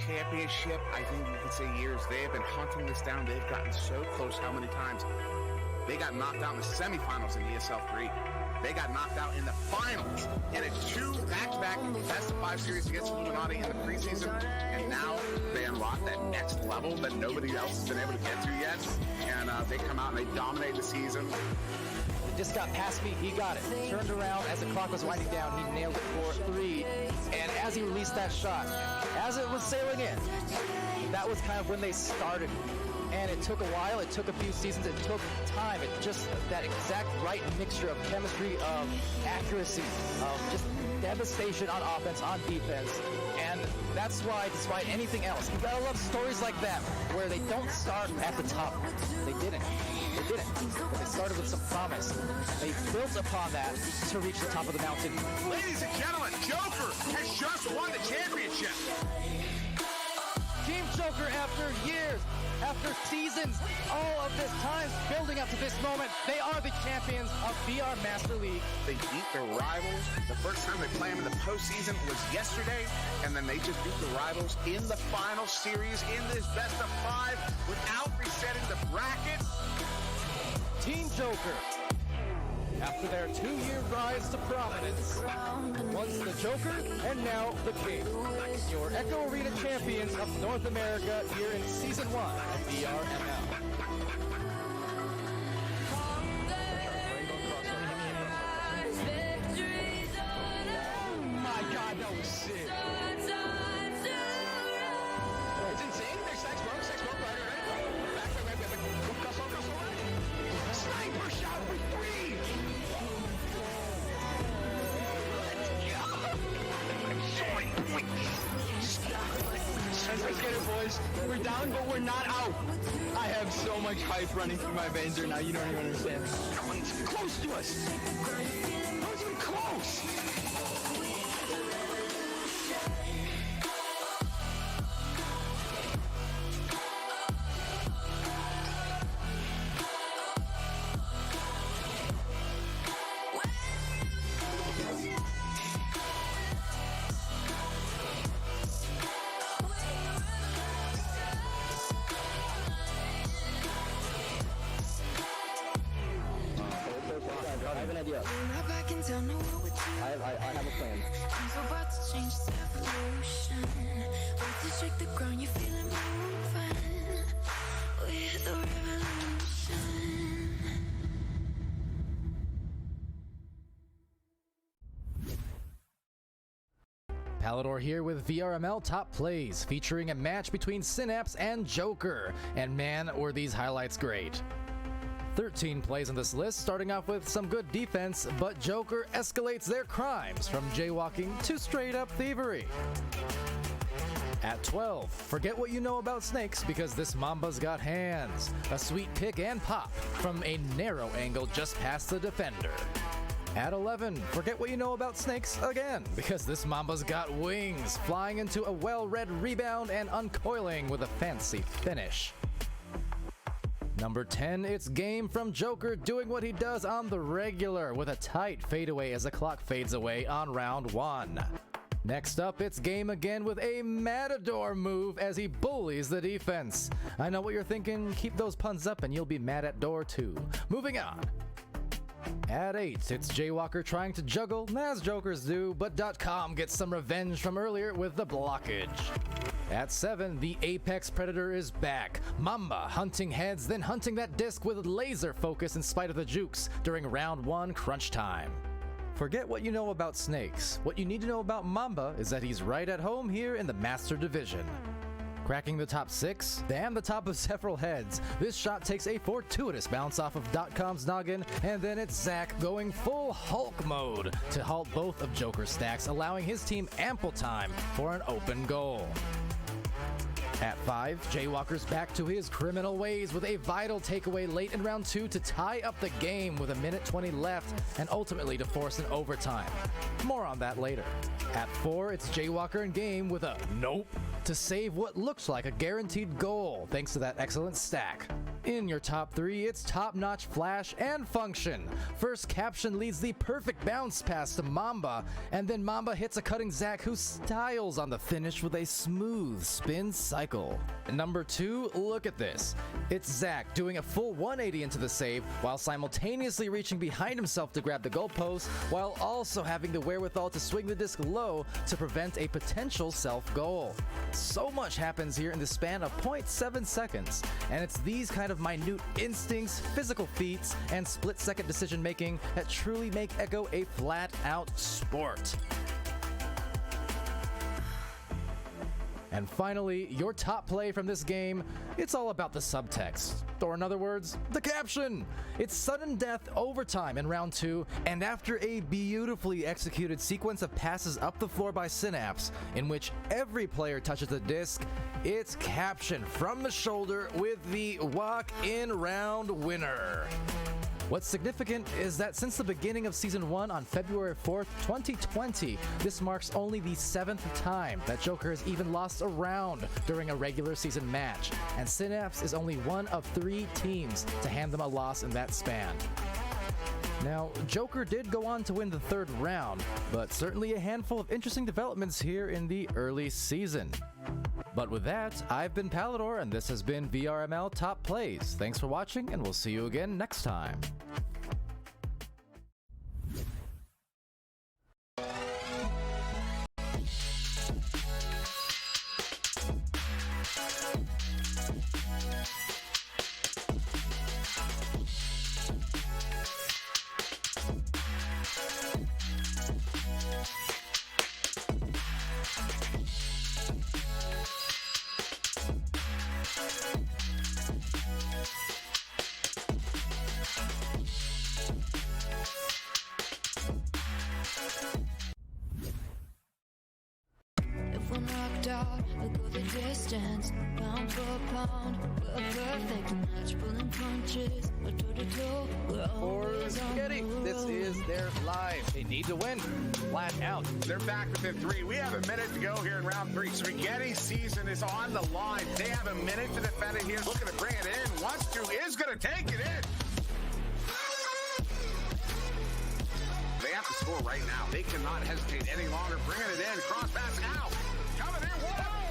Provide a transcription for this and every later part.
championship, I think you could say years. They have been hunting this down. They've gotten so close. How many times? They got knocked out in the semifinals in ESL 3. They got knocked out in the finals in a 2 back-to-back best-of-5 series against Illuminati in the preseason. And now they unlock that next level that nobody else has been able to get to yet. And they come out and they dominate the season. Just got past me, he got it. Turned around as the clock was winding down, he nailed it for 3. And as he released that shot, as it was sailing in, that was kind of when they started. And it took a while, it took a few seasons, it took time. It just that exact right mixture of chemistry, of accuracy, of just devastation on offense, on defense. And that's why, despite anything else, you gotta love stories like that, where they don't start at the top. They didn't. They didn't. But they started with some promise. They built upon that to reach the top of the mountain. Ladies and gentlemen, Joker has just won the championship. Team Joker, after years, after seasons, all of this time building up to this moment, they are the champions of VR Master League. They beat their rivals. The first time they play them in the postseason was yesterday, and then they just beat the rivals in the final series in this best-of-5 without resetting the bracket. Team Joker, after their 2-year rise to prominence, once the Joker and now the King, your Echo Arena champions of North America here in Season 1 of VRML. Oh my God, that was sick. It's insane. There's sex smoke, right? Back. Castle. Sniper shot for 3. Let's get it, boys. We're down, but we're not out. I have so much hype running through my veins right now. You don't even understand. No one's close to us. No one's even close. I have an idea. I have a plan. I'm about to change this evolution. With the shake the ground, you feel it moving. With the revolution. Palidore here with VRML Top Plays, featuring a match between Synapse and Joker. And man, were these highlights great. 13 plays on this list, starting off with some good defense, but Joker escalates their crimes from jaywalking to straight-up thievery. At 12, forget what you know about snakes because this Mamba's got hands. A sweet pick and pop from a narrow angle just past the defender. At 11, forget what you know about snakes again, because this Mamba's got wings, flying into a well-read rebound and uncoiling with a fancy finish. Number 10, it's game from Joker doing what he does on the regular with a tight fadeaway as the clock fades away on round 1. Next up, it's game again with a Matador move as he bullies the defense. I know what you're thinking, keep those puns up and you'll be mad at Door too. Moving on. At 8, it's Jaywalker trying to juggle, as Jokers do, but .com gets some revenge from earlier with the blockage. At 7, the Apex Predator is back. Mamba hunting heads, then hunting that disc with laser focus in spite of the jukes during round 1 crunch time. Forget what you know about snakes. What you need to know about Mamba is that he's right at home here in the Master Division. Cracking the top 6, and the top of several heads. This shot takes a fortuitous bounce off of .com's noggin, and then it's Zach going full Hulk mode to halt both of Joker's stacks, allowing his team ample time for an open goal. At 5, Jaywalker's back to his criminal ways with a vital takeaway late in round 2 to tie up the game with 1:20 left and ultimately to force an overtime. More on that later. At 4, it's Jaywalker in game with a nope to save what looks like a guaranteed goal thanks to that excellent stack. In your top 3, it's top-notch flash and function. First, Caption leads the perfect bounce pass to Mamba, and then Mamba hits a cutting Zac who styles on the finish with a smooth spin cycle. Number 2, look at this. It's Zac doing a full 180 into the save while simultaneously reaching behind himself to grab the goalpost, while also having the wherewithal to swing the disc low to prevent a potential self-goal. So much happens here in the span of 0.7 seconds, and it's these kind of minute instincts, physical feats, and split-second decision-making that truly make Echo a flat-out sport. And finally, your top play from this game, it's all about the subtext. Or in other words, the caption! It's sudden death overtime in round 2, and after a beautifully executed sequence of passes up the floor by Synapse, in which every player touches the disc, it's caption from the shoulder with the walk-in round winner. What's significant is that since the beginning of Season 1 on February 4th, 2020, this marks only the 7th time that Joker has even lost a round during a regular season match, and Synapse is only one of 3 teams to hand them a loss in that span. Now, Joker did go on to win the 3rd round, but certainly a handful of interesting developments here in the early season. But with that, I've been Palidore, and this has been VRML Top Plays. Thanks for watching, and we'll see you again next time. If we're knocked out, we'll go the distance. Pound for pound, we're a perfect match. Pulling punches, we're toe-to-toe. We're For always on Spaghetti, the this road. is their life. They need to win. Flat out. They're back within 3. We have a minute to go here in round 3. Spaghetti's season is on the line. They have a minute to defend it here. Looking to bring it in. Wants to, is going to take it in. They have to score right now. They cannot hesitate any longer. Bringing it in. Cross pass out. Coming in. Whoa!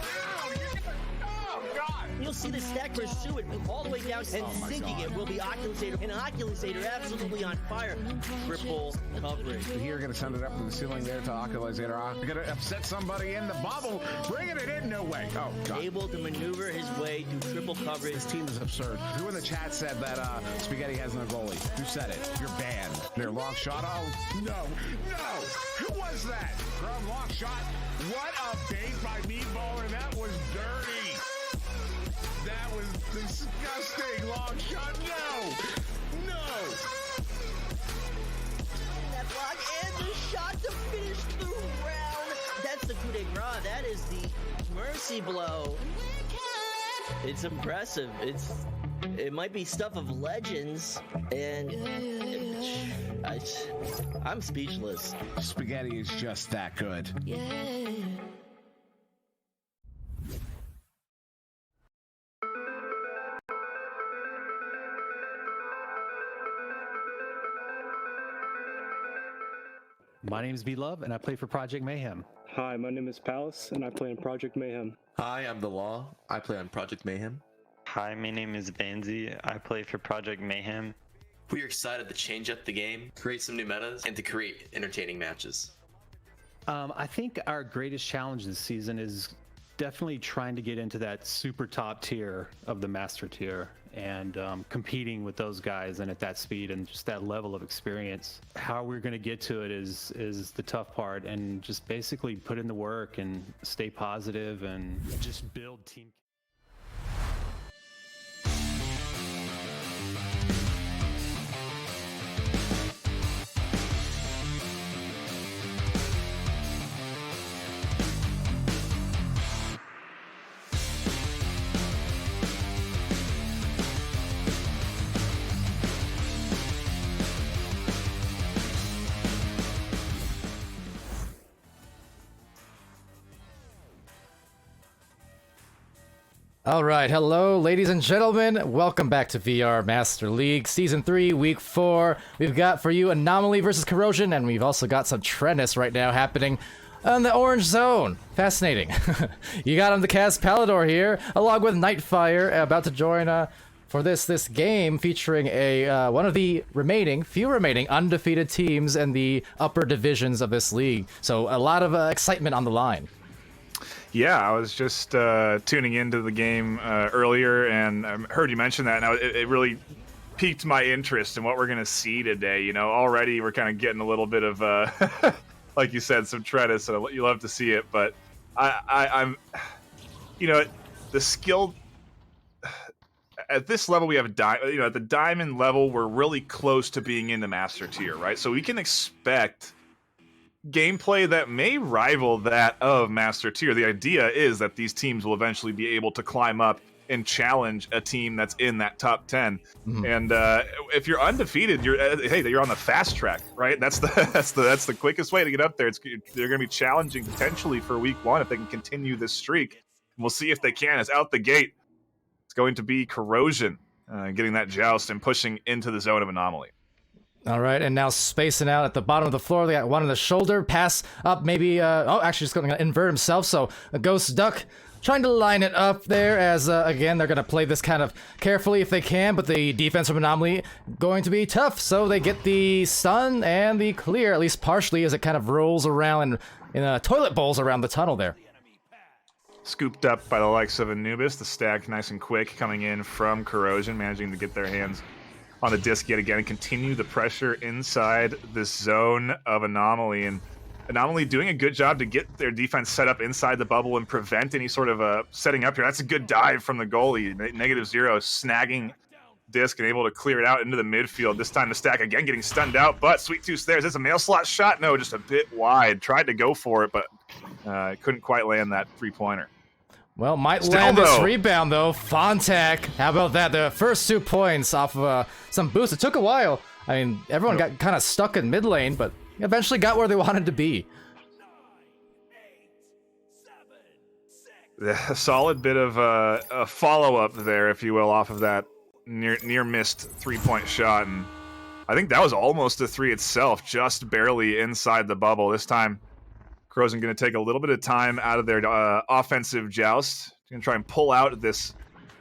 Oh, God. You'll see the stack pursue it all the way down and sinking it will be Oculusator. And Oculusator absolutely on fire. Triple coverage. Here, going to send it up to the ceiling there to Oculusator. Going to upset somebody in the bubble. Bringing it in. No way. Oh, God. Able to maneuver his way through triple coverage. This team is absurd. Who in the chat said that Spaghetti has no goalie? Who said it? You're banned. Their long shot. Oh, no. No. Who was that? From long shot. What a bait by Meatballer. That was dirty. That was disgusting. Long shot. No. That block and the shot to finish the round. That's the coup de grace. That is the mercy blow. It's impressive. It might be stuff of legends, and I'm speechless. Spaghetti is just that good. Yeah. My name is V-Love, and I play for Project Mayhem. Hi, my name is Palace, and I play in Project Mayhem. Hi, I'm The Law. I play on Project Mayhem. Hi, my name is Banzi. I play for Project Mayhem. We are excited to change up the game, create some new metas, and to create entertaining matches. I think our greatest challenge this season is definitely trying to get into that super top tier of the master tier and competing with those guys and at that speed and just that level of experience. How we're going to get to it is the tough part, and just basically put in the work and stay positive and just build team. All right, hello, ladies and gentlemen. Welcome back to VR Master League Season 3, Week 4. We've got for you Anomaly versus Corrosion, and we've also got some Trennis right now happening on the orange zone. Fascinating. You got on the cast Palidore here, along with NightFiree, about to join for this game featuring a one of the few remaining undefeated teams in the upper divisions of this league. So a lot of excitement on the line. Yeah, I was just tuning into the game earlier, and I heard you mention that, and it really piqued my interest in what we're going to see today. You know, already we're kind of getting a little bit of, like you said, some Trennis, so you love to see it, but I'm, you know, the skill, at this level we have, at the Diamond level, we're really close to being in the Master tier, right? So we can expect gameplay that may rival that of Master Tier. The idea is that these teams will eventually be able to climb up and challenge a team that's in that top 10. Mm-hmm. And if you're undefeated, you're on the fast track, right? That's the quickest way to get up there. They're going to be challenging potentially for week 1 if they can continue this streak. And we'll see if they can. It's out the gate. It's going to be Corrosion getting that joust and pushing into the zone of Anomaly. All right, and now spacing out at the bottom of the floor. They got one on the shoulder, pass up maybe, actually just going to invert himself, so a Ghost Duck trying to line it up there as, again, they're going to play this kind of carefully if they can, but the defense from Anomaly going to be tough, so they get the stun and the clear, at least partially, as it kind of rolls around in toilet bowls around the tunnel there. Scooped up by the likes of Anubis, the stack nice and quick coming in from Corrosion, managing to get their hands on the disc yet again and continue the pressure inside this zone of Anomaly. And Anomaly doing a good job to get their defense set up inside the bubble and prevent any sort of setting up here. That's a good dive from the goalie. -0, snagging disc and able to clear it out into the midfield. This time the stack again getting stunned out, but Sweet Tooth there. Is this a mail slot shot? No, just a bit wide. Tried to go for it, but couldn't quite land that 3-pointer. Well, land this rebound, though. Fontac, how about that? The first 2 points off of some boost. It took a while. I mean, everyone got kind of stuck in mid lane, but eventually got where they wanted to be. A solid bit of a follow-up there, if you will, off of that near missed 3-point shot. And I think that was almost a 3 itself, just barely inside the bubble. This time, Corrosion going to take a little bit of time out of their offensive joust. Going to try and pull out this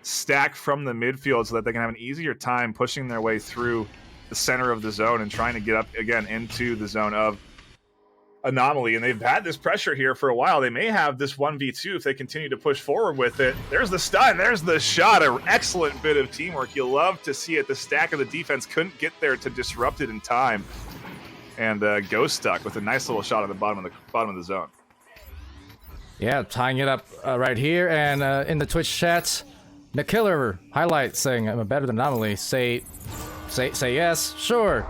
stack from the midfield so that they can have an easier time pushing their way through the center of the zone and trying to get up again into the zone of Anomaly. And they've had this pressure here for a while. They may have this 1v2 if they continue to push forward with it. There's the stun. There's the shot. An excellent bit of teamwork. You love to see it. The stack of the defense couldn't get there to disrupt it in time. And Ghost Duck with a nice little shot at the bottom of the zone. Yeah, tying it up right here. And in the Twitch chat, Nikiller highlight saying, I'm better than Anomaly. Say yes, sure,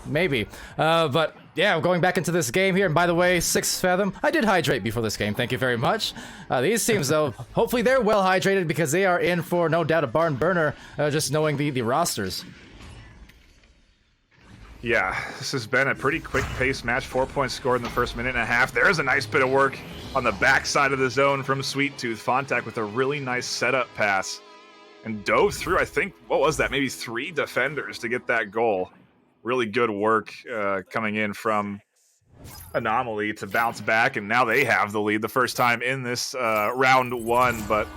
maybe. But yeah, going back into this game here. And by the way, 6 Fathom, I did hydrate before this game. Thank you very much. These teams, though, hopefully they're well hydrated because they are in for, no doubt, a barn burner, just knowing the rosters. Yeah, this has been a pretty quick-paced match. 4 points scored in the first minute and a half. There's a nice bit of work on the backside of the zone from Sweet Tooth. Fontac with a really nice setup pass and dove through, I think, what was that? Maybe 3 defenders to get that goal. Really good work coming in from Anomaly to bounce back, and now they have the lead the first time in this round 1, but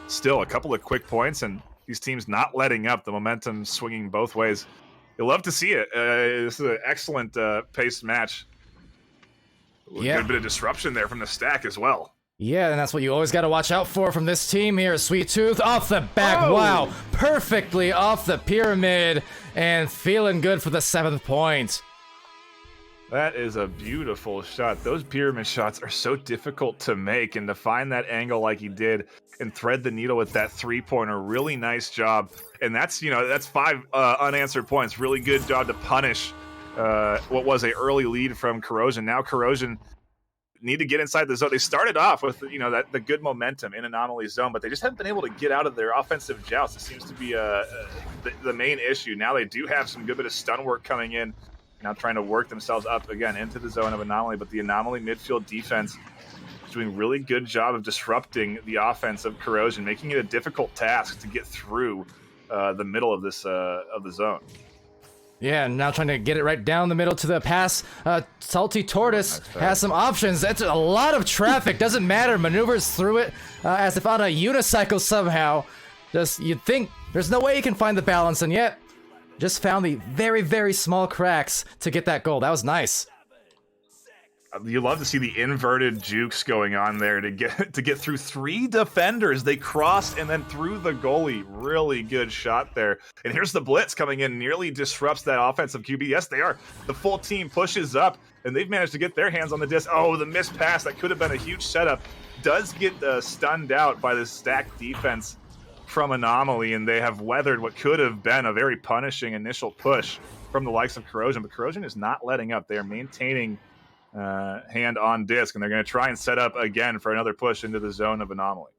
still a couple of quick points, and these teams not letting up. The momentum swinging both ways. You'll love to see it. This is an excellent paced match. Yeah. Good bit of disruption there from the stack as well. Yeah, and that's what you always got to watch out for from this team here. Sweet Tooth off the back. Oh. Wow. Perfectly off the pyramid and feeling good for the 7th point. That is a beautiful shot. Those pyramid shots are so difficult to make, and to find that angle like he did and thread the needle with that 3-pointer, really nice job. And that's 5 unanswered points. Really good job to punish what was a early lead from Corrosion. Now Corrosion need to get inside the zone. They started off with the good momentum in Anomaly's zone, but they just haven't been able to get out of their offensive joust. It seems to be the main issue. Now they do have some good bit of stun work coming in. Now trying to work themselves up again into the zone of Anomaly, but the Anomaly midfield defense doing really good job of disrupting the offense of Corrosion, making it a difficult task to get through the middle of this of the zone. Yeah, and now trying to get it right down the middle to the pass. Salty Tortoise has some options. That's a lot of traffic. Doesn't matter. Maneuvers through it as if on a unicycle somehow. Just, you'd think there's no way you can find the balance, and yet just found the very, very small cracks to get that goal. That was nice. You love to see the inverted jukes going on there to get through 3 defenders. They crossed and then through the goalie. Really good shot there. And here's the blitz coming in, nearly disrupts that offensive QB. Yes, they are. The full team pushes up, and they've managed to get their hands on the disc. Oh, the missed pass. That could have been a huge setup. Does get stunned out by the stacked defense from Anomaly, and they have weathered what could have been a very punishing initial push from the likes of Corrosion. But Corrosion is not letting up. They are maintaining hand on disc, and they're going to try and set up again for another push into the zone of Anomaly.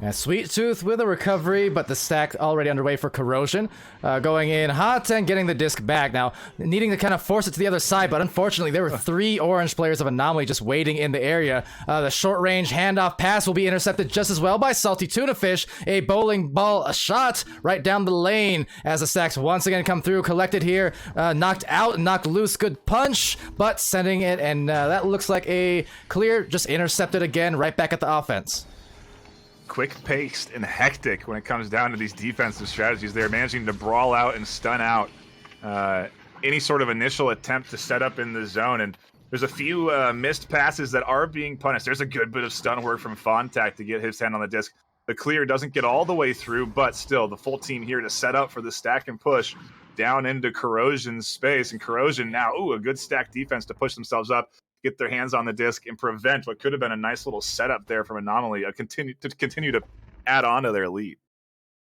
And Sweet Tooth with a recovery, but the stack already underway for Corrosion. Going in hot and getting the disc back. Now, needing to kind of force it to the other side, but unfortunately, there were 3 orange players of Anomaly just waiting in the area. The short-range handoff pass will be intercepted just as well by Salty Tuna Fish. A bowling ball, a shot right down the lane as the stacks once again come through, collected here, knocked out, knocked loose. Good punch, but sending it, and that looks like a clear, just intercepted again, right back at the offense. Quick-paced and hectic when it comes down to these defensive strategies. They're managing to brawl out and stun out any sort of initial attempt to set up in the zone. And there's a few missed passes that are being punished. There's a good bit of stun work from Fontac to get his hand on the disc. The clear doesn't get all the way through, but still, the full team here to set up for the stack and push down into Corrosion's space. And Corrosion now, a good stack defense to push themselves up, get their hands on the disc, and prevent what could have been a nice little setup there from Anomaly, continue to add on to their lead.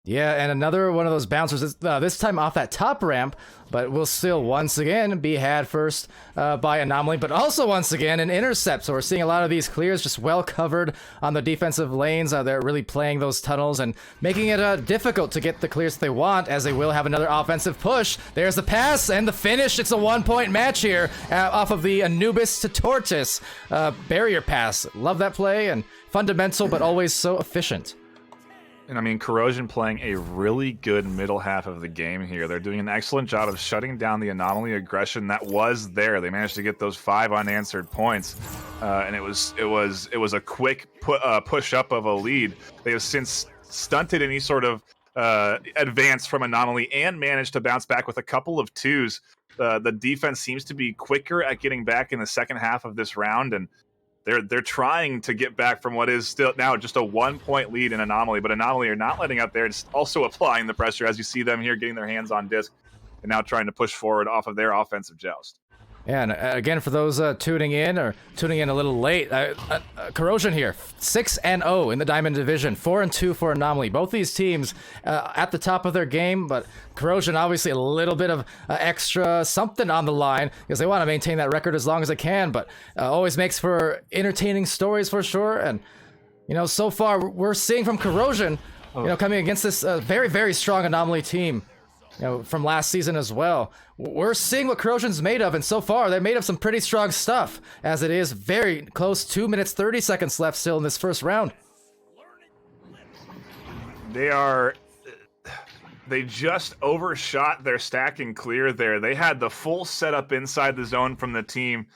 Yeah, and another one of those bouncers, this time off that top ramp, but will still once again be had first by Anomaly, but also once again an intercept. So we're seeing a lot of these clears just well covered on the defensive lanes. They're really playing those tunnels and making it difficult to get the clears they want, as they will have another offensive push. There's the pass and the finish. It's a 1-point match here off of the Anubis to Tortoise barrier pass. Love that play, and fundamental, but always so efficient. And I mean, Corrosion playing a really good middle half of the game here. They're doing an excellent job of shutting down the Anomaly aggression that was there. They managed to get those 5 unanswered points, and it was a quick push up of a lead. They have since stunted any sort of advance from Anomaly and managed to bounce back with a couple of 2s. The defense seems to be quicker at getting back in the second half of this round, and they're trying to get back from what is still now just a 1-point lead in Anomaly, but Anomaly are not letting up there. It's also applying the pressure as you see them here getting their hands on disc and now trying to push forward off of their offensive joust. Yeah, and again, for those tuning in a little late, Corrosion here, 6-0 in the Diamond Division, 4-2 for Anomaly. Both these teams at the top of their game, but Corrosion obviously a little bit of extra something on the line because they want to maintain that record as long as they can, but always makes for entertaining stories for sure. And, so far we're seeing from Corrosion, coming against this very, very strong Anomaly team, from last season as well. We're seeing what Corrosion's made of, and so far they're made of some pretty strong stuff, as it is very close, 2 minutes 30 seconds left still in this first round. They just overshot their stack and clear there. They had the full setup inside the zone from the team,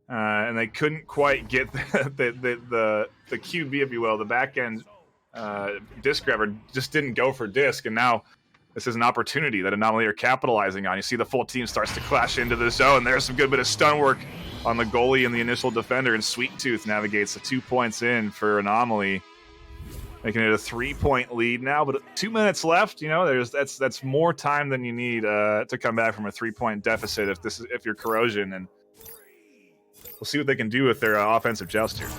and they couldn't quite get the QB, if you will, the back end disc grabber just didn't go for disc, and now this is an opportunity that Anomaly are capitalizing on. You see the full team starts to clash into the zone. There's some good bit of stun work on the goalie and the initial defender, and Sweet Tooth navigates the 2 points in for Anomaly, making it a 3-point lead now. But 2 minutes left. That's more time than you need to come back from a 3-point deficit if you're Corrosion, and we'll see what they can do with their offensive joust here.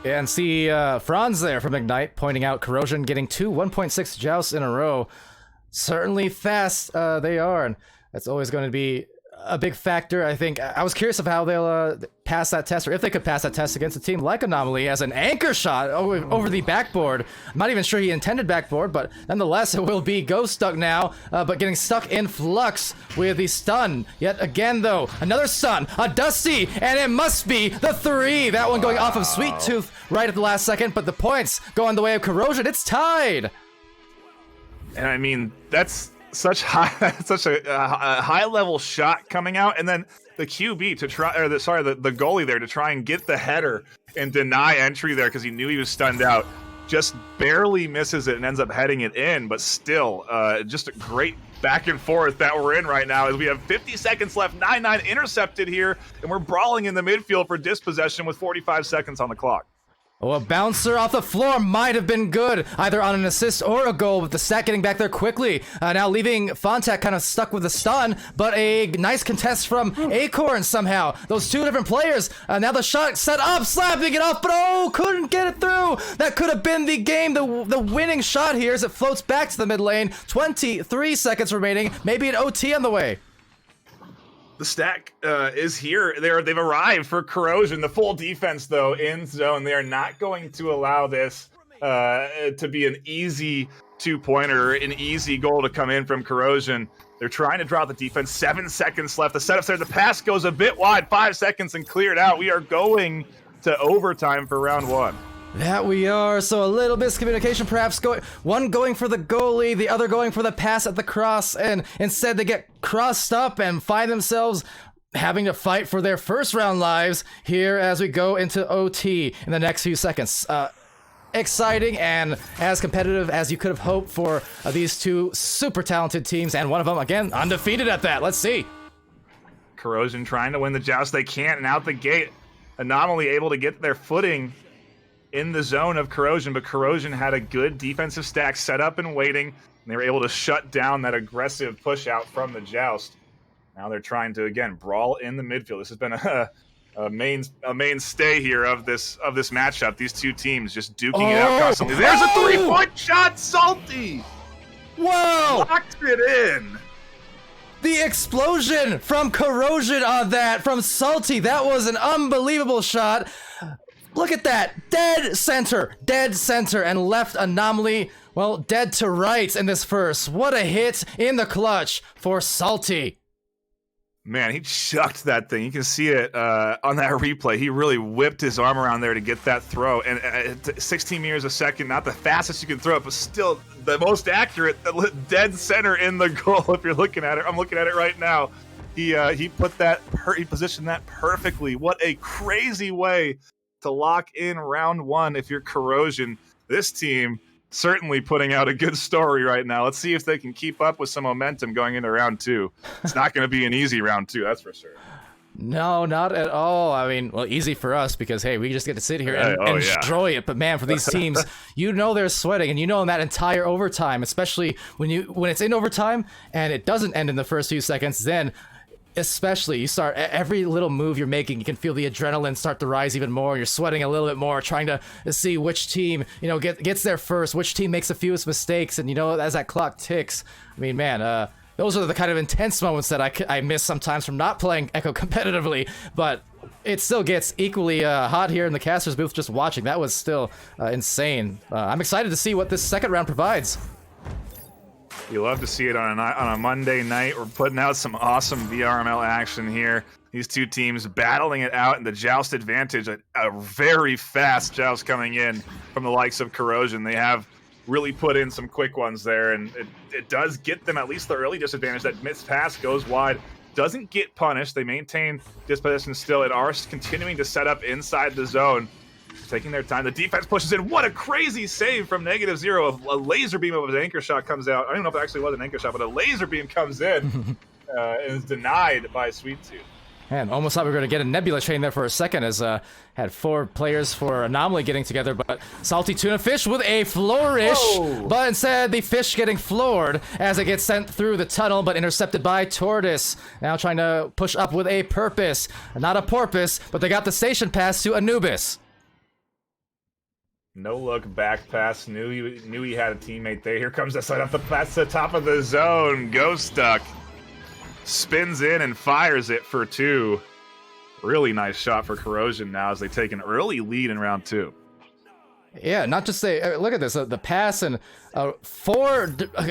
Yeah, and see Franz there from Ignite pointing out Corrosion getting 2 1.6 jousts in a row. Certainly fast they are, and that's always going to be a big factor. I think I was curious of how they'll pass that test, or if they could pass that test against a team like Anomaly as an anchor shot over the backboard. I'm not even sure he intended backboard, but nonetheless, it will be Ghost stuck now, but getting stuck in flux with the stun. Yet again, though, another stun, a Dusty, and it must be the 3. That one going off of Sweet Tooth right at the last second, but the points go on the way of Corrosion. It's tied. And I mean, that's such a high level shot coming out, and then the QB to try, or the goalie there to try and get the header and deny entry there because he knew he was stunned out. Just barely misses it and ends up heading it in, but still, just a great back and forth that we're in right now as we have 50 seconds left. 9-9 intercepted here, and we're brawling in the midfield for dispossession with 45 seconds on the clock. Oh, a bouncer off the floor might have been good, either on an assist or a goal, with the stat getting back there quickly. Now leaving Fontac kind of stuck with the stun, but a nice contest from Acorn somehow. Those two different players, now the shot set up, slapping it off, but oh, couldn't get it through. That could have been the game, the winning shot here as it floats back to the mid lane. 23 seconds remaining, maybe an OT on the way. The stack is here. They've arrived for Corrosion. The full defense, though, in zone. They are not going to allow this to be an easy two-pointer, an easy goal to come in from Corrosion. They're trying to drop the defense. 7 seconds left. The setup's there. The pass goes a bit wide. 5 seconds and cleared out. We are going to overtime for round 1. That we are. So a little miscommunication perhaps, one going for the goalie, the other going for the pass at the cross, and instead they get crossed up and find themselves having to fight for their first round lives here as we go into OT in the next few seconds. Exciting and as competitive as you could have hoped for these two super talented teams, and one of them, again, undefeated at that. Let's see. Corrosion trying to win the joust. They can't, and out the gate, Anomaly able to get their footing in the zone of Corrosion, but Corrosion had a good defensive stack set up and waiting, and they were able to shut down that aggressive push out from the joust. Now they're trying to, again, brawl in the midfield. This has been a mainstay here of this matchup. These two teams just duking it out constantly. There's a 3-point shot, Salty! Whoa! Locked it in! The explosion from Corrosion on that, from Salty. That was an unbelievable shot. Look at that, dead center, and left Anomaly, well, dead to rights in this first. What a hit in the clutch for Salty. Man, he chucked that thing. You can see it on that replay. He really whipped his arm around there to get that throw. And 16 meters a second, not the fastest you can throw it, but still the most accurate, dead center in the goal. If you're looking at it, I'm looking at it right now. He put that, he positioned that perfectly. What a crazy way to lock in round 1 if you're Corrosion. This team certainly putting out a good story right now. Let's see if they can keep up with some momentum going into round 2. It's not going to be an easy round 2, that's for sure. No, not at all. I mean, well, easy for us because, hey, we just get to sit here and enjoy it. But man, for these teams, you know they're sweating, and you know in that entire overtime, especially when it's in overtime and it doesn't end in the first few seconds, then especially you start every little move you're making, you can feel the adrenaline start to rise even more. You're sweating a little bit more, trying to see which team gets there first, which team makes the fewest mistakes, and as that clock ticks, I mean, man, those are the kind of intense moments that I miss sometimes from not playing Echo competitively, but it still gets equally hot here in the caster's booth just watching. That was still insane. I'm excited to see what this second round provides. You love to see it on a Monday night. We're putting out some awesome VRML action here. These two teams battling it out in the joust advantage. A very fast joust coming in from the likes of Corrosion. They have really put in some quick ones there, and it does get them at least the early disadvantage. That missed pass goes wide. Doesn't get punished. They maintain disposition still and are continuing to set up inside the zone. Taking their time. The defense pushes in. What a crazy save from -0. A laser beam of an anchor shot comes out. I don't know if it actually was an anchor shot, but a laser beam comes in and is denied by Sweet Tooth. Man, almost thought we were going to get a Nebula chain there for a second, as had 4 players for Anomaly getting together, but Salty Tuna Fish with a flourish. Whoa. But instead the fish getting floored as it gets sent through the tunnel, but intercepted by Tortoise. Now trying to push up with a purpose. Not a porpoise, but they got the station pass to Anubis. No look back pass. Knew he had a teammate there. Here comes the side up the pass to the top of the zone. Go stuck. spins in and fires it for 2. Really nice shot for Corrosion now as they take an early lead in round 2. Yeah, not just say, look at this, the pass and 4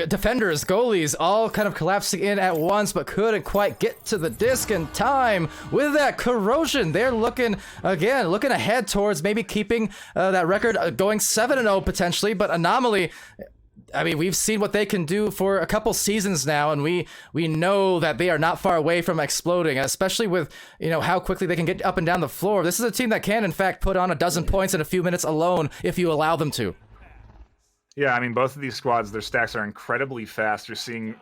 defenders, goalies, all kind of collapsing in at once, but couldn't quite get to the disc in time. With that, Corrosion, they're looking ahead towards maybe keeping that record going 7-0 potentially, but Anomaly, I mean, we've seen what they can do for a couple seasons now, and we know that they are not far away from exploding, especially with, how quickly they can get up and down the floor. This is a team that can, in fact, put on 12 points in a few minutes alone if you allow them to. Yeah, I mean, both of these squads, their stacks are incredibly fast. You're seeing,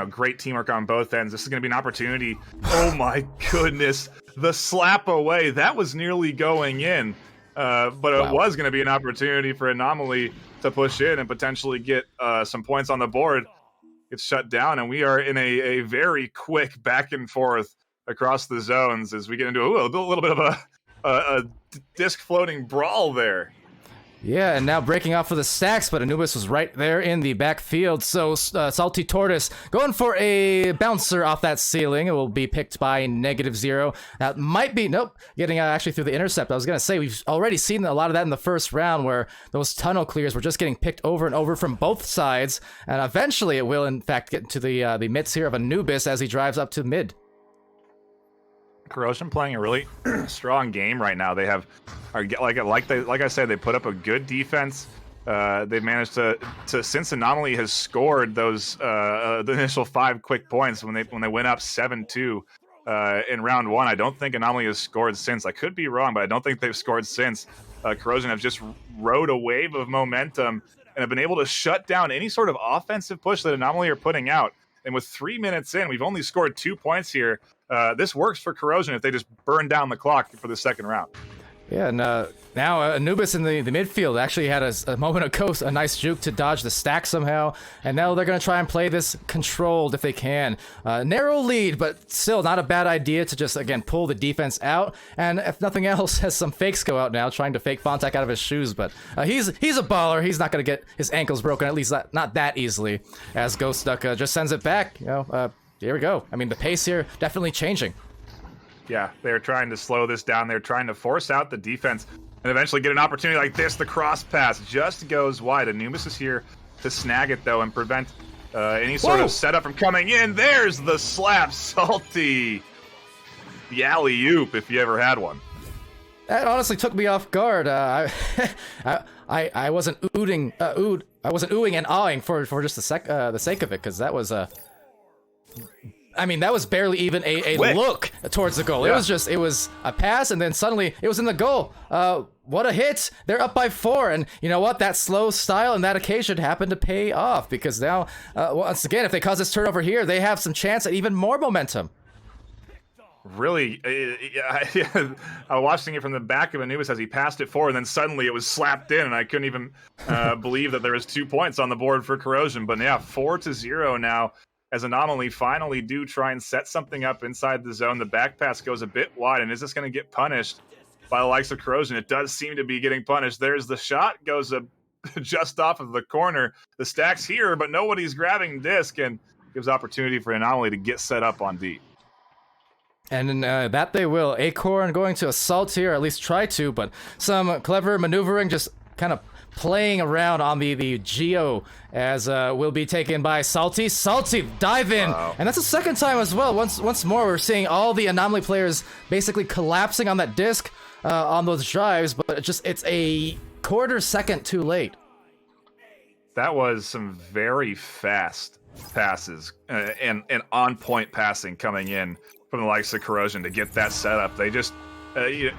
great teamwork on both ends. This is going to be an opportunity. Oh, my goodness. The slap away. That was nearly going in. But wow. It was going to be an opportunity for Anomaly to push in and potentially get some points on the board. It's shut down, and we are in a very quick back and forth across the zones as we get into a little bit of a disc floating brawl there. Yeah, and now breaking off for the stacks, but Anubis was right there in the backfield. So Salty Tortoise going for a bouncer off that ceiling. It will be picked by -0. That might be, getting actually through the intercept. I was going to say, we've already seen a lot of that in the first round where those tunnel clears were just getting picked over and over from both sides. And eventually it will, in fact, get into the midst here of Anubis as he drives up to mid. Corrosion playing a really strong game right now. They have, like I said, they put up a good defense. They've managed to since Anomaly has scored those the initial 5 quick points when they went up 7-2 in round 1. I don't think Anomaly has scored since. I could be wrong, but I don't think they've scored since. Corrosion have just rode a wave of momentum and have been able to shut down any sort of offensive push that Anomaly are putting out. And with 3 minutes in, we've only scored 2 points here. This works for Corrosion if they just burn down the clock for the second round. Yeah, and now Anubis in the midfield actually had a moment ago, a nice juke to dodge the stack somehow, and now they're going to try and play this controlled if they can. Narrow lead, but still not a bad idea to just, again, pull the defense out, and if nothing else, has some fakes go out now, trying to fake Fontac out of his shoes, but he's a baller. He's not going to get his ankles broken, at least not that easily, as Ghost Duck just sends it back. Here we go. I mean, the pace here definitely changing. Yeah, they're trying to slow this down. They're trying to force out the defense and eventually get an opportunity like this. The cross pass just goes wide. Anubis is here to snag it, though, and prevent any sort of setup from coming in. There's the slap, Salty. The alley-oop, if you ever had one. That honestly took me off guard. I wasn't oohing and awing for just the sake of it, because that was that was barely even a look towards the goal. Yeah. It was a pass, and then suddenly it was in the goal. What a hit! They're up by 4, and you know what? That slow style and that occasion happened to pay off, because now, once again, if they cause this turnover here, they have some chance at even more momentum. Really, I was watching it from the back of Anubis as he passed it forward, and then suddenly it was slapped in, and I couldn't even believe that there was 2 points on the board for Corrosion. But yeah, 4-0 now, as Anomaly finally do try and set something up inside the zone. The back pass goes a bit wide, and is this going to get punished by the likes of Corrosion? It does seem to be getting punished. There's the shot, goes just off of the corner. The stack's here, but nobody's grabbing disc, and gives opportunity for Anomaly to get set up on D. And that they will. Acorn going to assault here, or at least try to, but some clever maneuvering, just kind of playing around on the Geo, as will be taken by Salty. Salty, dive in! Wow. And that's the second time as well. Once more, we're seeing all the Anomaly players basically collapsing on that disc on those drives, but it's a quarter second too late. That was some very fast passes and on-point passing coming in from the likes of Corrosion to get that set up. They just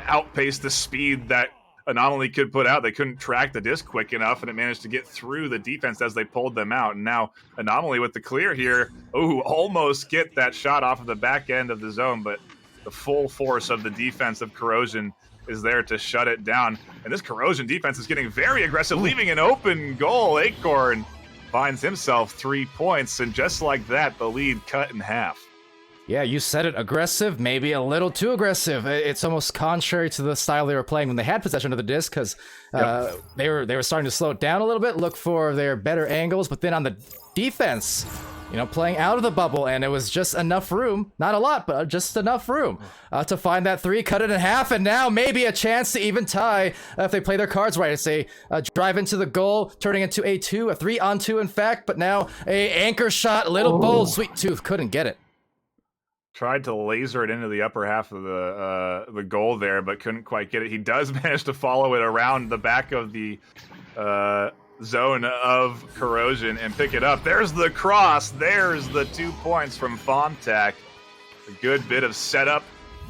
outpaced the speed that Anomaly could put out. They couldn't track the disc quick enough, and it managed to get through the defense as they pulled them out. And now Anomaly with the clear here, almost get that shot off of the back end of the zone, but the full force of the defense of Corrosion is there to shut it down. And this Corrosion defense is getting very aggressive, leaving an open goal. Acorn finds himself 3 points, and just like that, the lead cut in half. Yeah, you said it. Aggressive, maybe a little too aggressive. It's almost contrary to the style they were playing when they had possession of the disc, because they were starting to slow it down a little bit, look for their better angles. But then on the defense, playing out of the bubble, and it was just enough room, not a lot, but just enough room to find that 3, cut it in half, and now maybe a chance to even tie if they play their cards right. It's a drive into the goal, turning into a 2, a 3-on-2 in fact, but now a anchor shot, little bold. Sweet Tooth couldn't get it. Tried to laser it into the upper half of the goal there, but couldn't quite get it. He does manage to follow it around the back of the zone of Corrosion and pick it up. There's the cross. There's the 2 points from Fontac. A good bit of setup,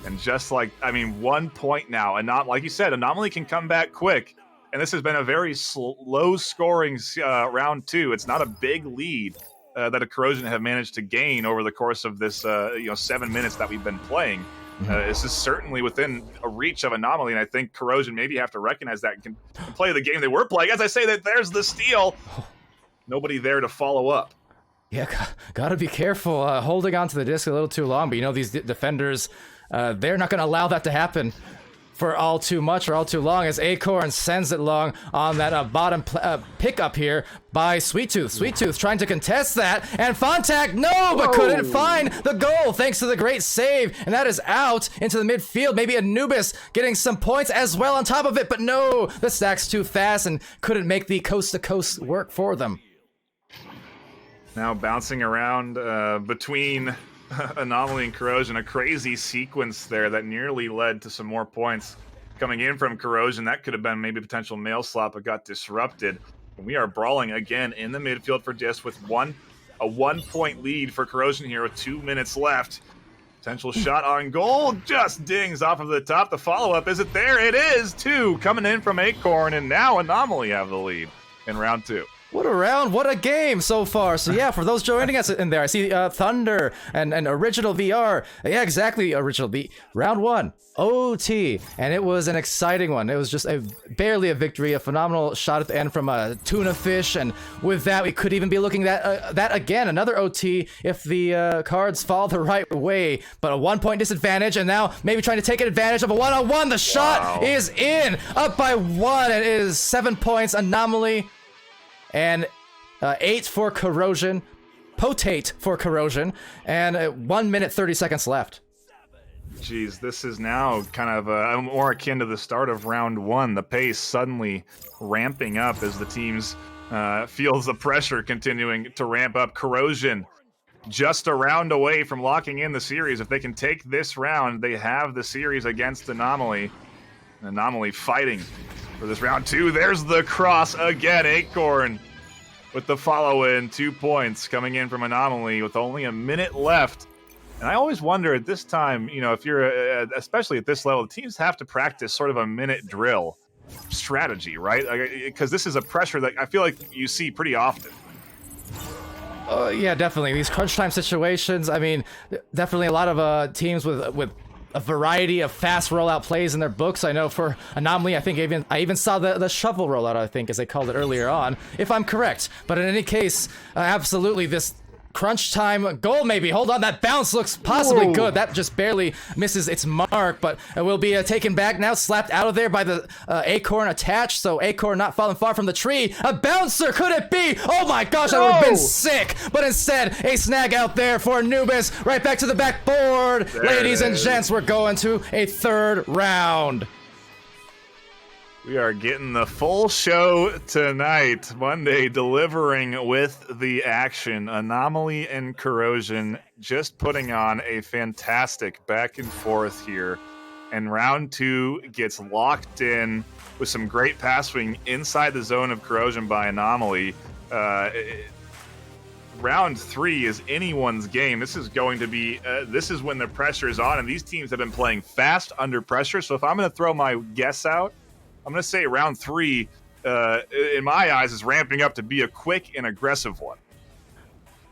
and just like, 1 point now. And not like you said, Anomaly can come back quick. And this has been a very low-scoring round 2. It's not a big lead that a Corrosion have managed to gain over the course of this 7 minutes that we've been playing. This is certainly within a reach of Anomaly, and I think Corrosion maybe have to recognize that and can play the game they were playing. As I say that, there's the steal. Nobody there to follow up. Yeah, gotta be careful holding onto the disc a little too long, but these defenders, they're not gonna allow that to happen for all too much or all too long, as Acorn sends it long on that bottom pickup here by Sweet Tooth. Sweet Tooth trying to contest that, and Fontac, but couldn't find the goal thanks to the great save, and that is out into the midfield. Maybe Anubis getting some points as well on top of it, but no, the stack's too fast and couldn't make the coast-to-coast work for them. Now bouncing around between Anomaly and Corrosion, a crazy sequence there that nearly led to some more points coming in from Corrosion. That could have been maybe a potential mail slot, but got disrupted. And we are brawling again in the midfield for disc with a 1 point lead for Corrosion here with 2 minutes left. Potential shot on goal just dings off of the top. The follow-up, is it there? It is, 2 coming in from Acorn, and now Anomaly have the lead in round 2. What a round, what a game so far. So yeah, for those joining us in there, I see Thunder and Original VR. Yeah, exactly, Original V. Round 1, OT, and it was an exciting one. It was just barely a victory, a phenomenal shot at the end from a tuna fish, and with that, we could even be looking at that again, another OT if the cards fall the right way, but a 1 point disadvantage, and now maybe trying to take advantage of a one-on-one. The shot is in, up by 1, and it is 7 points, Anomaly. And 8 for Corrosion, Potate for Corrosion, and 1 minute 30 seconds left. Geez, this is now kind of more akin to the start of round 1. The pace suddenly ramping up as the teams feels the pressure continuing to ramp up. Corrosion just a round away from locking in the series. If they can take this round, they have the series against Anomaly. Anomaly fighting for this round 2. There's the cross again. Acorn with the follow-in. 2 points coming in from Anomaly with only a minute left. And I always wonder at this time, if you're, especially at this level, the teams have to practice sort of a minute drill strategy, right? Because this is a pressure that I feel like you see pretty often. Yeah, definitely. These crunch time situations, definitely a lot of teams with a variety of fast rollout plays in their books. I know for Anomaly, I even saw the shovel rollout, I think, as they called it earlier on, if I'm correct. But in any case, absolutely, this crunch time goal maybe. Hold on, that bounce looks possibly good. That just barely misses its mark, but it will be taken back now, slapped out of there by the Acorn attached, so Acorn not falling far from the tree. A bouncer, could it be? Oh my gosh, that would have been sick, but instead, a snag out there for Anubis, right back to the backboard. Ladies and gents, we're going to a 3rd round. We are getting the full show tonight. Monday delivering with the action. Anomaly and Corrosion just putting on a fantastic back and forth here. And round 2 gets locked in with some great pass swing inside the zone of Corrosion by Anomaly. Round 3 is anyone's game. This is going to be, this is when the pressure is on, and these teams have been playing fast under pressure. So if I'm going to throw my guess out, I'm going to say round 3, in my eyes, is ramping up to be a quick and aggressive one.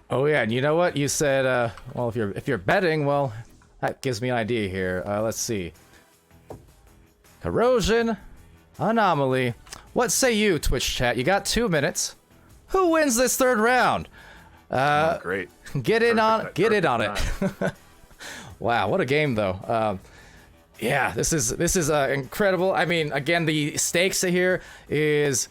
Oh yeah, and you know what? You said, well, if you're betting, well, that gives me an idea here. Let's see. Corrosion, Anomaly. What say you, Twitch chat? You got 2 minutes. Who wins this 3rd round? Great. Get in on it. Wow, what a game though. Yeah, this is incredible. I mean, again, the stakes here is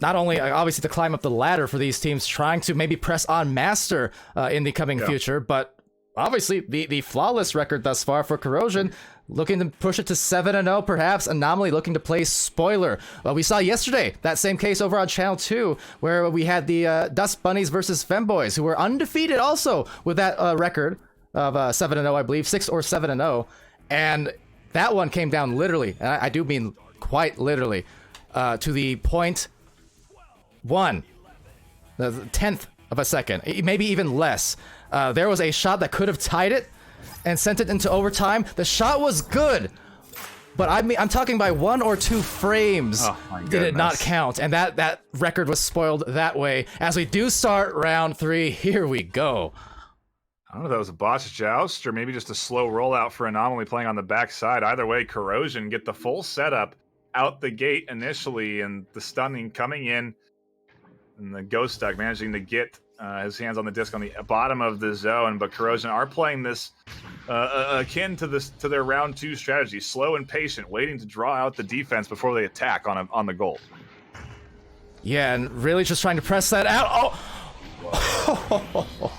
not only obviously to climb up the ladder for these teams trying to maybe press on Master in the coming future, but obviously the flawless record thus far for Corrosion, looking to push it to 7-0 perhaps. Anomaly looking to play spoiler. Well, we saw yesterday that same case over on Channel 2 where we had the Dust Bunnies versus Femboys, who were undefeated also with that record of 7-0, I believe, 6 or 7-0, and that one came down literally, and I do mean quite literally, to the 0.1, the 10th of a second, maybe even less. There was a shot that could have tied it and sent it into overtime. The shot was good, but I'm talking by 1 or 2 frames did it not count, and that record was spoiled that way. As we do start round 3, here we go. I don't know if that was a botched joust or maybe just a slow rollout for Anomaly playing on the backside. Either way, Corrosion get the full setup out the gate initially, and the stunning coming in, and the Ghost Duck managing to get his hands on the disc on the bottom of the zone. But Corrosion are playing this akin to their round 2 strategy, slow and patient, waiting to draw out the defense before they attack on the goal. Yeah, and really just trying to press that out. Oh.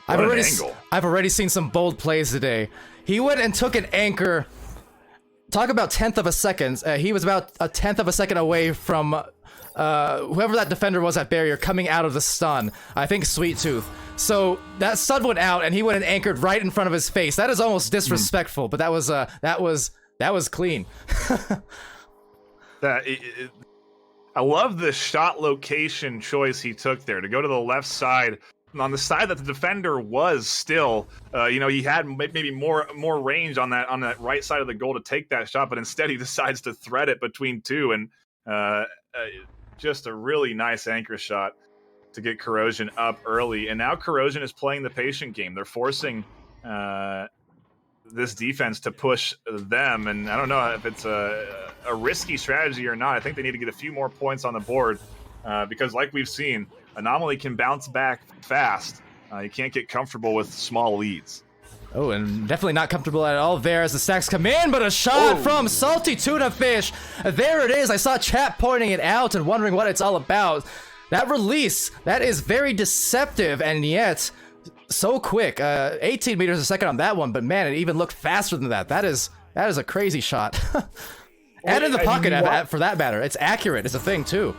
I've already seen some bold plays today. He went and took an anchor. Talk about 10th of a second. He was about a 10th of a second away from whoever that defender was at barrier coming out of the stun. I think Sweet Tooth. So that stun went out, and he went and anchored right in front of his face. That is almost disrespectful, but that was clean. I love the shot location choice he took there to go to the left side, on the side that the defender was still. He had maybe more range on that right side of the goal to take that shot, but instead he decides to thread it between 2, and just a really nice anchor shot to get Corrosion up early. And now Corrosion is playing the patient game. They're forcing this defense to push them, and I don't know if it's a risky strategy or not. I think they need to get a few more points on the board because, like we've seen, Anomaly can bounce back fast. You can't get comfortable with small leads. Oh, and definitely not comfortable at all there as the stacks come in, but a shot from Salty Tuna Fish. There it is. I saw chat pointing it out and wondering what it's all about. That release, that is very deceptive, and yet so quick. 18 meters a second on that one, but man, it even looked faster than that. That is a crazy shot. And in the pocket, for that matter. It's accurate. It's a thing, too.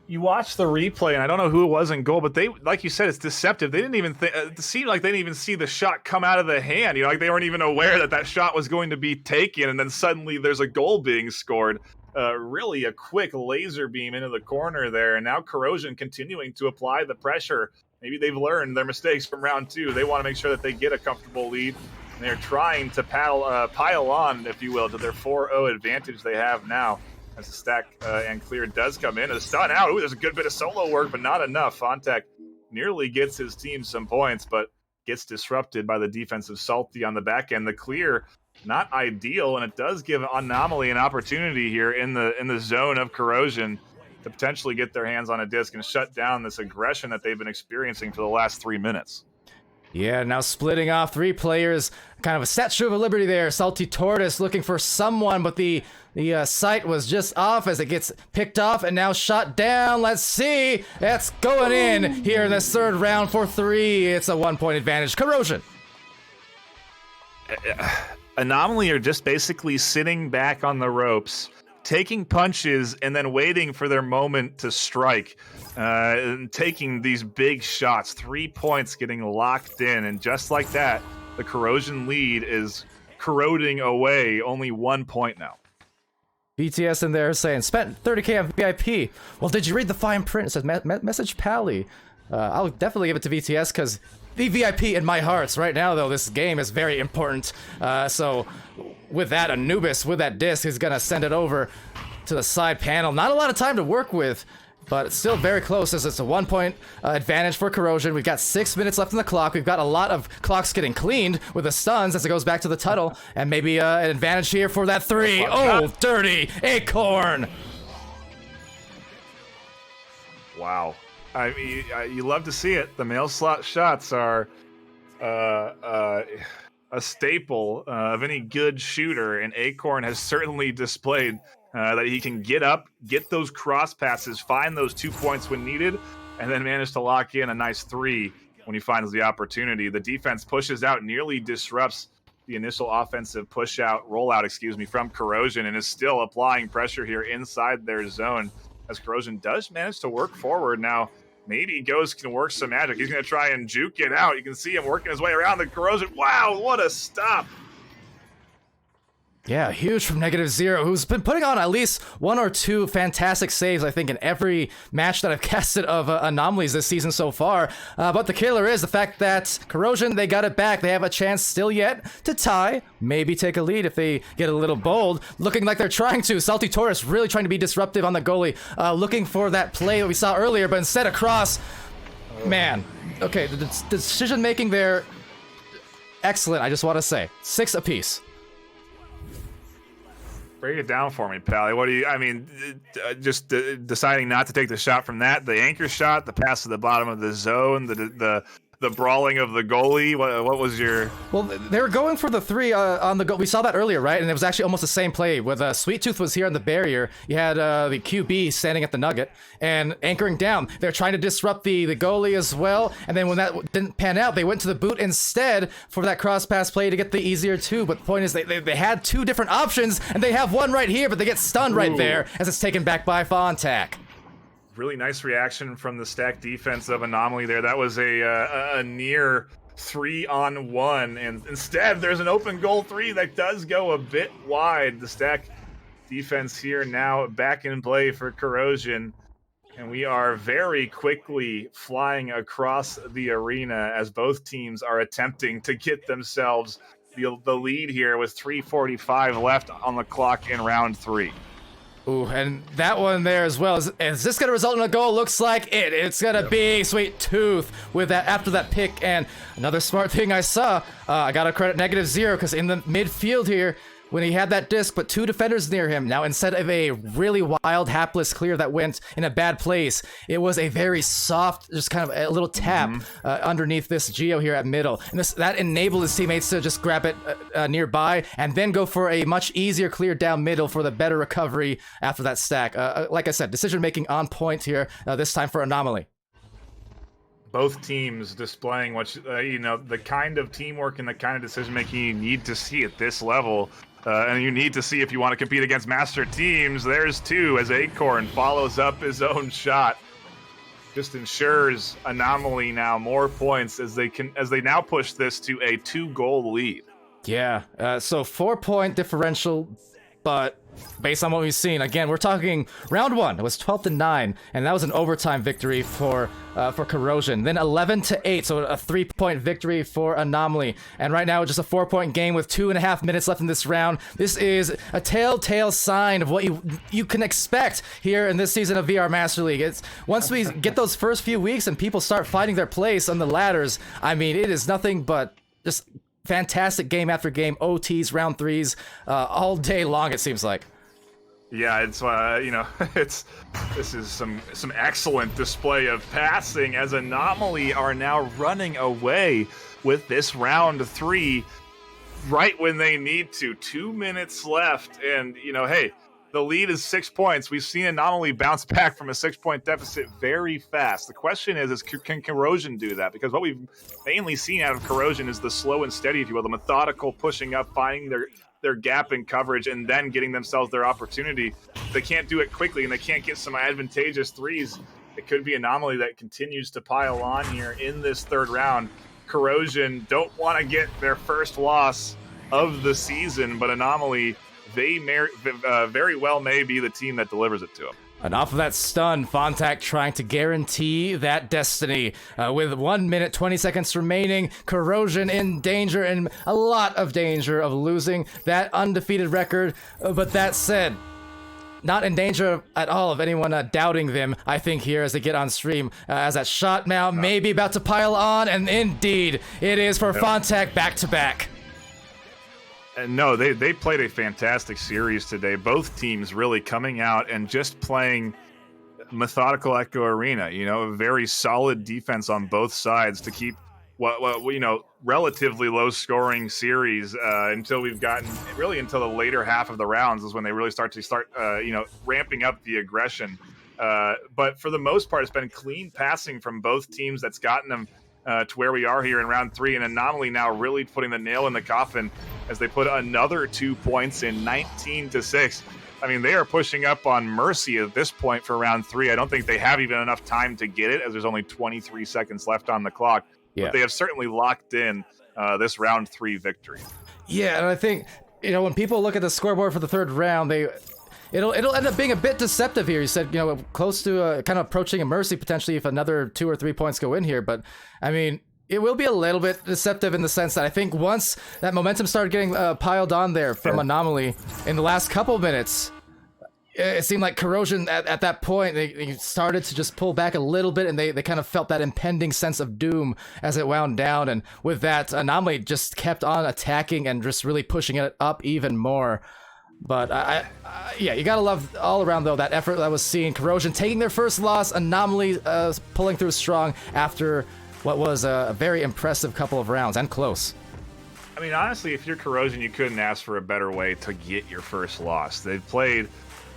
You watch the replay, and I don't know who it was in goal, but they, like you said, it's deceptive. They didn't even it seemed like they didn't even see the shot come out of the hand. Like they weren't even aware that shot was going to be taken, and then suddenly there's a goal being scored. Really a quick laser beam into the corner there, and now Corrosion continuing to apply the pressure. Maybe they've learned their mistakes from round 2. They want to make sure that they get a comfortable lead, and they're trying to pile on, if you will, to their 4-0 advantage they have now. As the stack and clear does come in. A stun out. Ooh, there's a good bit of solo work, but not enough. Fontek nearly gets his team some points, but gets disrupted by the defensive Salty on the back end. The clear, not ideal, and it does give Anomaly an opportunity here in the zone of Corrosion to potentially get their hands on a disc and shut down this aggression that they've been experiencing for the last 3 minutes. Yeah, now splitting off 3 players. Kind of a Statue of Liberty there. Salty Tortoise looking for someone, but the sight was just off as it gets picked off and now shot down. Let's see. That's going in here in this 3rd round for 3. It's a 1-point advantage. Corrosion. Anomaly are just basically sitting back on the ropes, taking punches, and then waiting for their moment to strike. And taking these big shots. 3 points getting locked in, and just like that, the Corrosion lead is corroding away. Only 1 point now. BTS in there saying, spent 30K on VIP. Well, did you read the fine print? It says, message Pally. I'll definitely give it to BTS because the VIP in my hearts. Right now, though, this game is very important. So with that, Anubis, with that disc, is going to send it over to the side panel. Not a lot of time to work with, but it's still very close as it's a 1-point advantage for Corrosion. We've got 6 minutes left on the clock. We've got a lot of clocks getting cleaned with the stuns as it goes back to the tunnel. And maybe an advantage here for that 3. Oh, dirty Acorn. Wow. I mean, you love to see it. The mail slot shots are a staple of any good shooter, and Acorn has certainly displayed that he can get up, get those cross passes, find those 2 points when needed, and then manage to lock in a nice 3 when he finds the opportunity. The defense pushes out, nearly disrupts the initial offensive rollout, from Corrosion, and is still applying pressure here inside their zone as Corrosion does manage to work forward. Now, maybe Ghost can work some magic. He's going to try and juke it out. You can see him working his way around the Corrosion. Wow, what a stop. Yeah, huge from -0, who's been putting on at least 1 or 2 fantastic saves, I think, in every match that I've casted of Anomalies this season so far. But the killer is the fact that Corrosion, they got it back. They have a chance still yet to tie, maybe take a lead if they get a little bold. Looking like they're trying to. Salty Taurus really trying to be disruptive on the goalie, looking for that play that we saw earlier, but instead across. Man, okay, the decision-making there, excellent, I just want to say. 6 apiece. Break it down for me, Pally. What do you, just deciding not to take the shot from that, the anchor shot, the pass to the bottom of the zone, the brawling of the goalie. What was your... Well, they were going for the 3 on the goal. We saw that earlier, right? And it was actually almost the same play with Sweet Tooth was here on the barrier. You had the QB standing at the nugget and anchoring down. They're trying to disrupt the goalie as well. And then when that didn't pan out, they went to the boot instead for that cross pass play to get the easier 2. But the point is they had 2 different options, and they have one right here, but they get stunned right there as it's taken back by Fontac. Really nice reaction from the stack defense of Anomaly there. That was a near 3-on-1, and instead there's an open goal 3 that does go a bit wide. The stack defense here now back in play for Corrosion, and we are very quickly flying across the arena as both teams are attempting to get themselves the lead here with 3:45 left on the clock in round 3. Ooh, and that one there as well. Is this going to result in a goal? Looks like it. It's going to be Sweet Tooth with that after that pick. And another smart thing I saw, I got to credit -0 because in the midfield here, when he had that disc, but 2 defenders near him. Now, instead of a really wild, hapless clear that went in a bad place, it was a very soft, just kind of a little tap underneath this Geo here at middle. And that enabled his teammates to just grab it nearby and then go for a much easier clear down middle for the better recovery after that stack. Like I said, decision-making on point here, this time for Anomaly. Both teams displaying the kind of teamwork and the kind of decision-making you need to see at this level. And you need to see if you want to compete against master teams. There's 2 as Acorn follows up his own shot. Just ensures Anomaly now more points as they now push this to a 2-goal lead. Yeah, so 4-point differential, but based on what we've seen, again, we're talking round 1. It was 12-9, and that was an overtime victory for Corrosion. Then 11-8, so a 3-point victory for Anomaly. And right now, just a 4-point game with 2.5 minutes left in this round. This is a telltale sign of what you can expect here in this season of VR Master League. It's once we get those first few weeks and people start finding their place on the ladders, I mean, it is nothing but just fantastic game after game, OTs, round 3s, all day long, it seems like. Yeah, it's this is some excellent display of passing as Anomaly are now running away with this round 3 right when they need to. 2 minutes left, and hey, the lead is 6 points. We've seen Anomaly bounce back from a 6-point deficit very fast. The question is can Corrosion do that? Because what we've mainly seen out of Corrosion is the slow and steady, if you will, the methodical pushing up, finding their gap in coverage, and then getting themselves their opportunity. They can't do it quickly, and they can't get some advantageous 3s. It could be Anomaly that continues to pile on here in this 3rd round. Corrosion don't want to get their first loss of the season, but Anomaly, they very well may be the team that delivers it to them. And off of that stun, Fontac trying to guarantee that destiny. With 1 minute, 20 seconds remaining, Corrosion in danger, and a lot of danger of losing that undefeated record. But that said, not in danger at all of anyone doubting them, I think, here as they get on stream. As that shot now maybe about to pile on, and indeed, it is for Fontac back-to-back. And no, they played a fantastic series today. Both teams really coming out and just playing methodical Echo Arena. You know, a very solid defense on both sides to keep what you know, relatively low scoring series until we've gotten really until the later half of the rounds is when they really start you know, ramping up the aggression. But for the most part, it's been clean passing from both teams that's gotten them to where we are here in round 3. And Anomaly now really putting the nail in the coffin as they put another 2 points in, 19-6. I mean, they are pushing up on Mercy at this point for round 3. I don't think they have even enough time to get it, as there's only 23 seconds left on the clock. Yeah. But they have certainly locked in this round 3 victory. Yeah, and I think, you know, when people look at the scoreboard for the third round, it'll end up being a bit deceptive here. You said, you know, close to kind of approaching a Mercy potentially if another 2 or 3 points go in here. But, I mean, it will be a little bit deceptive in the sense that I think once that momentum started getting piled on there from Anomaly in the last couple minutes, it seemed like Corrosion at that point, they started to just pull back a little bit, and they kind of felt that impending sense of doom as it wound down. And with that, Anomaly just kept on attacking and just really pushing it up even more. But yeah, you gotta love all around though that effort that I was seeing. Corrosion taking their first loss, Anomaly pulling through strong after what was a very impressive couple of rounds and close. I mean, honestly, if you're Corrosion, you couldn't ask for a better way to get your first loss. They've played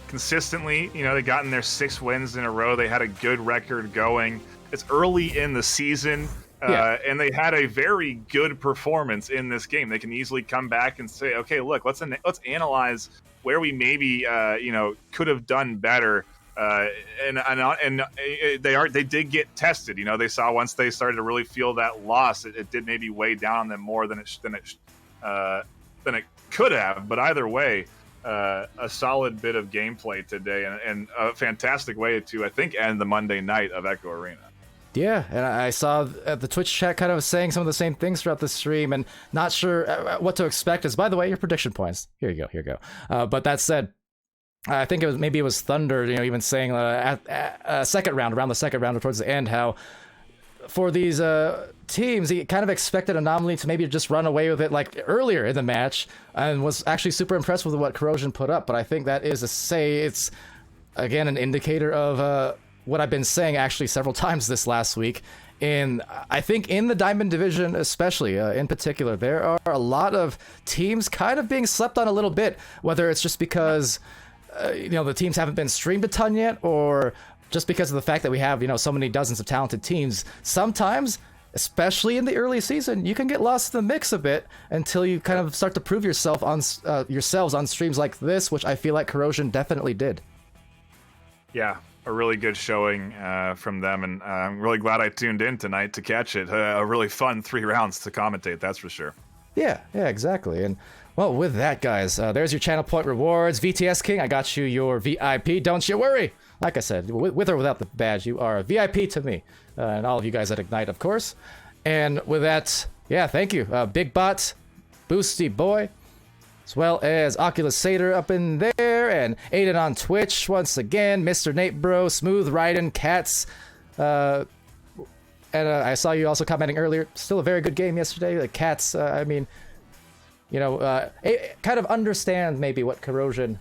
consistently, you know, they gotten their 6 wins in a row. They had a good record going. It's early in the season, and they had a very good performance in this game. They can easily come back and say, okay, look, let's analyze where we maybe you know, could have done better. And they did get tested. You know, they saw once they started to really feel that loss, it did maybe weigh down on them more than it could have. But either way, a solid bit of gameplay today, and a fantastic way to, I think, end the Monday night of Echo Arena. Yeah, and I saw the Twitch chat kind of saying some of the same things throughout the stream, and not sure what to expect. As by the way, your prediction points. Here you go. But that said, I think it was Thunder, you know, even saying at second round, around the second round or towards the end, how for these teams, he kind of expected Anomaly to maybe just run away with it like earlier in the match, and was actually super impressed with what Corrosion put up. But I think that is it's again an indicator of what I've been saying actually several times this last week. I think in the Diamond Division especially, in particular, there are a lot of teams kind of being slept on a little bit, whether it's just because you know, the teams haven't been streamed a ton yet, or just because of the fact that we have, you know, so many dozens of talented teams. Sometimes, especially in the early season, you can get lost in the mix a bit until you kind of start to prove yourselves on streams like this, which I feel like Corrosion definitely did. Yeah, a really good showing from them, and I'm really glad I tuned in tonight to catch it. A really fun 3 rounds to commentate, that's for sure. Yeah, exactly. And well, with that, guys, there's your channel point rewards. VTS King, I got you your VIP. Don't you worry. Like I said, with or without the badge, you are a VIP to me. And all of you guys at Ignite, of course. And with that, yeah, thank you. Big Bot, Boosty Boy, as well as Oculus Satyr up in there, and Aiden on Twitch once again, Mr. Nate Bro, Smooth Raiden, Cats, and I saw you also commenting earlier. Still a very good game yesterday. The Cats, I mean, you know, kind of understand maybe what Corrosion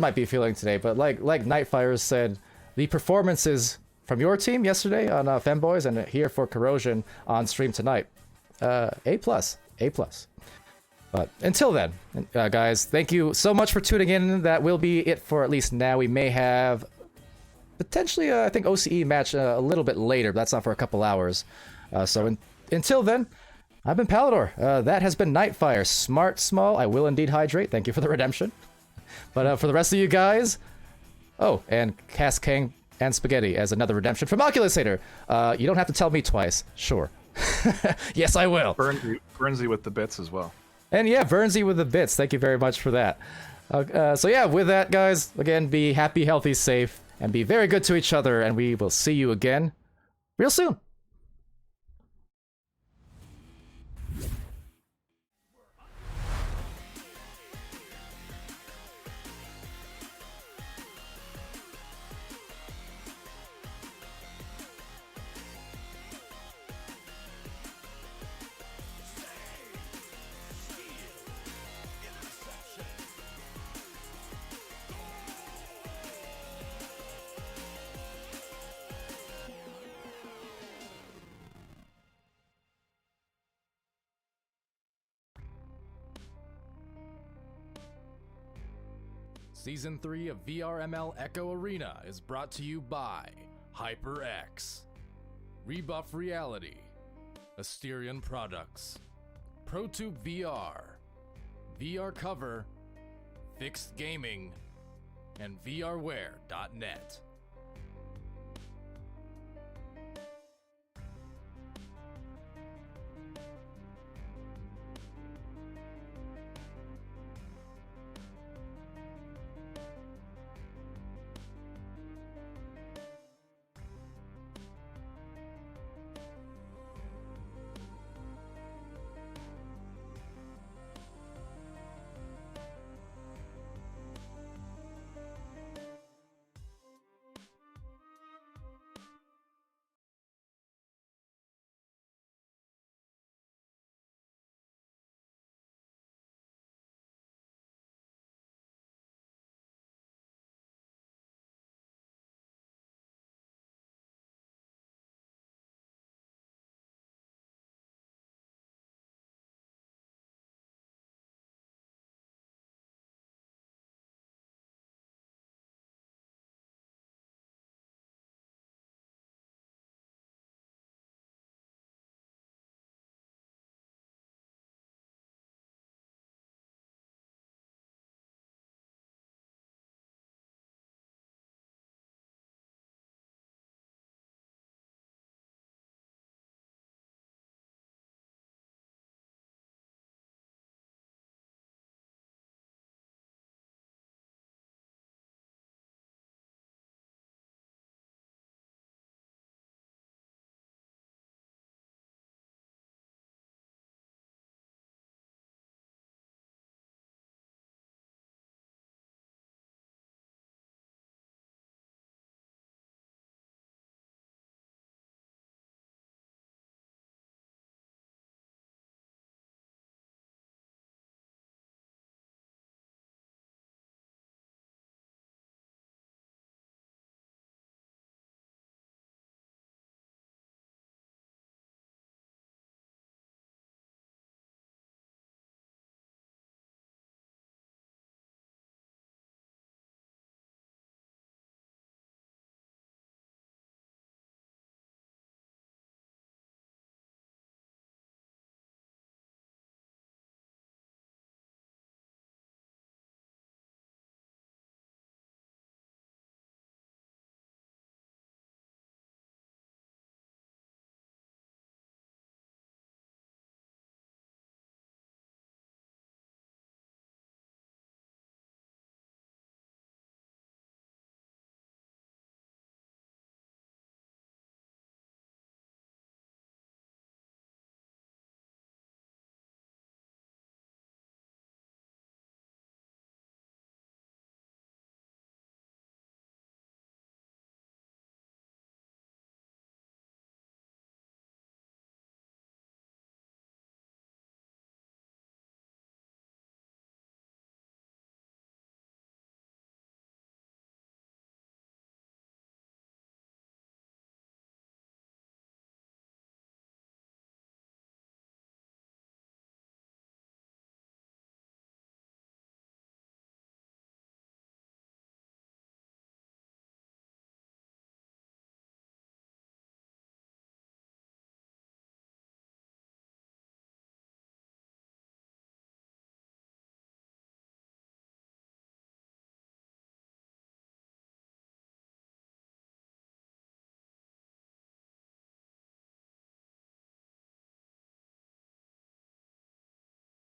might be feeling today, but like NightFiree said, the performances from your team yesterday on Femboys and here for Corrosion on stream tonight, A+. But until then, guys, thank you so much for tuning in. That will be it for at least now. We may have potentially, I think, OCE match a little bit later, but that's not for a couple hours. Until then, I've been Palidore. That has been NightFiree. Smart, small, I will indeed hydrate. Thank you for the redemption. But for the rest of you guys, and Cass King and Spaghetti as another redemption from Oculus Hater. You don't have to tell me twice. Sure. Yes, I will. Bernsey with the bits as well. And yeah, Bernsey with the bits. Thank you very much for that. So yeah, with that, guys, again, be happy, healthy, safe, and be very good to each other, and we will see you again real soon. Season 3 of VRML Echo Arena is brought to you by HyperX, Rebuff Reality, Asterion Products, ProTube VR, VR Cover, Fixed Gaming, and VRware.net.